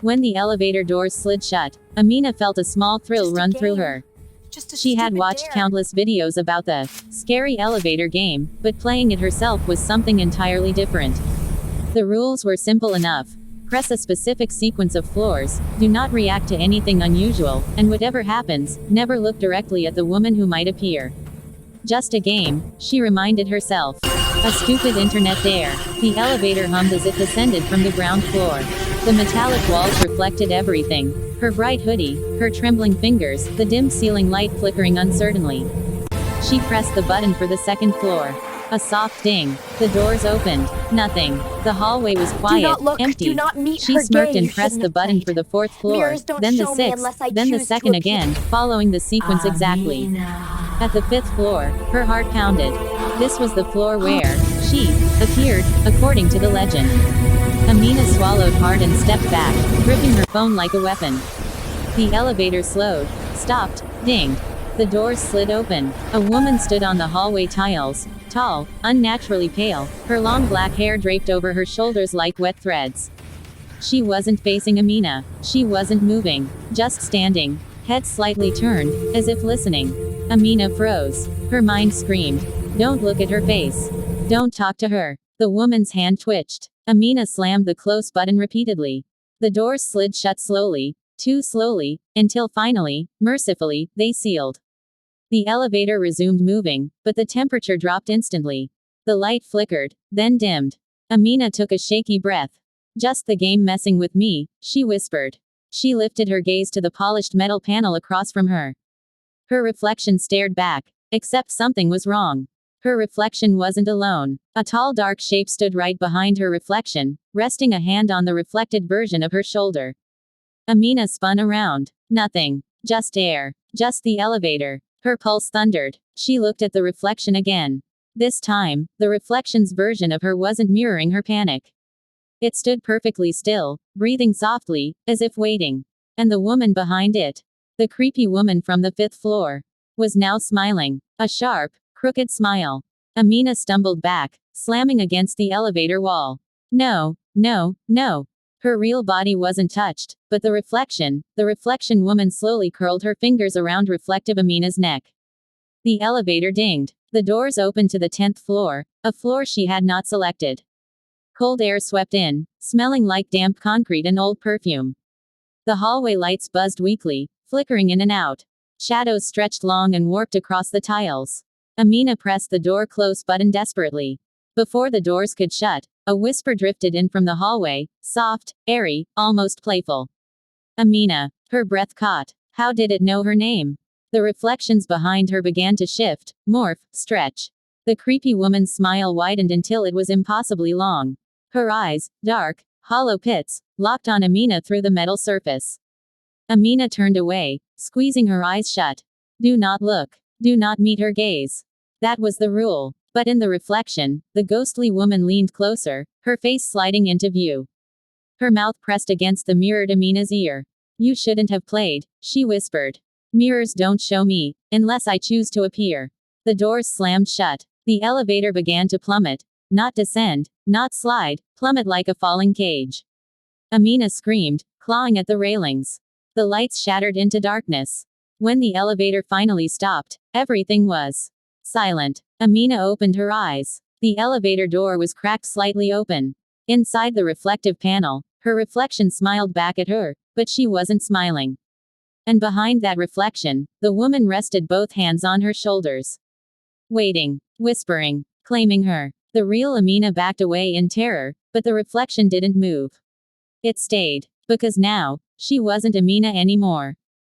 When the elevator doors slid shut, Amina felt a small thrill run through her. She had watched countless videos about the scary elevator game, but playing it herself was something entirely different. The rules were simple enough. Press a specific sequence of floors, do not react to anything unusual, and whatever happens, never look directly at the woman who might appear. Just a game, she reminded herself. A stupid internet dare. The elevator hummed as it descended from the ground floor. The metallic walls reflected everything. Her bright hoodie, her trembling fingers, the dim ceiling light flickering uncertainly. She pressed the button for the second floor. A soft ding. The doors opened. Nothing. The hallway was quiet, empty. She smirked and pressed the button for the fourth floor, then the sixth, then the second again, following the sequence exactly. At the fifth floor, her heart pounded. This was the floor where she appeared, according to the legend. Amina swallowed hard and stepped back, gripping her phone like a weapon. The elevator slowed, stopped, dinged. The doors slid open. A woman stood on the hallway tiles, tall, unnaturally pale, her long black hair draped over her shoulders like wet threads. She wasn't facing Amina. She wasn't moving, just standing, head slightly turned, as if listening. Amina froze. Her mind screamed. Don't look at her face. Don't talk to her. The woman's hand twitched. Amina slammed the close button repeatedly. The doors slid shut slowly, too slowly, until finally, mercifully, they sealed. The elevator resumed moving, but the temperature dropped instantly. The light flickered, then dimmed. Amina took a shaky breath. Just the game messing with me, she whispered. She lifted her gaze to the polished metal panel across from her. Her reflection stared back, except something was wrong. Her reflection wasn't alone. A tall dark shape stood right behind her reflection, resting a hand on the reflected version of her shoulder. Amina spun around. Nothing. Just air. Just the elevator. Her pulse thundered. She looked at the reflection again. This time, the reflection's version of her wasn't mirroring her panic. It stood perfectly still, breathing softly, as if waiting. And the woman behind it, the creepy woman from the fifth floor, was now smiling. A sharp, crooked smile. Amina stumbled back, slamming against the elevator wall. No, no, no. Her real body wasn't touched, but the reflection woman slowly curled her fingers around reflective Amina's neck. The elevator dinged. The doors opened to the 10th floor, a floor she had not selected. Cold air swept in, smelling like damp concrete and old perfume. The hallway lights buzzed weakly, flickering in and out. Shadows stretched long and warped across the tiles. Amina pressed the door close button desperately. Before the doors could shut, a whisper drifted in from the hallway, soft, airy, almost playful. Amina. Her breath caught. How did it know her name? The reflections behind her began to shift, morph, stretch. The creepy woman's smile widened until it was impossibly long. Her eyes, dark, hollow pits, locked on Amina through the metal surface. Amina turned away, squeezing her eyes shut. Do not look. Do not meet her gaze. That was the rule. But in the reflection, the ghostly woman leaned closer, her face sliding into view. Her mouth pressed against the mirrored Amina's ear. You shouldn't have played, she whispered. Mirrors don't show me, unless I choose to appear. The doors slammed shut. The elevator began to plummet. Not descend, not slide, plummet like a falling cage. Amina screamed, clawing at the railings. The lights shattered into darkness. When the elevator finally stopped, everything was silent. Amina opened her eyes. The elevator door was cracked slightly open. Inside the reflective panel, her reflection smiled back at her, but she wasn't smiling. And behind that reflection, the woman rested both hands on her shoulders. Waiting, whispering, claiming her. The real Amina backed away in terror, but the reflection didn't move. It stayed. Because now, she wasn't Amina anymore.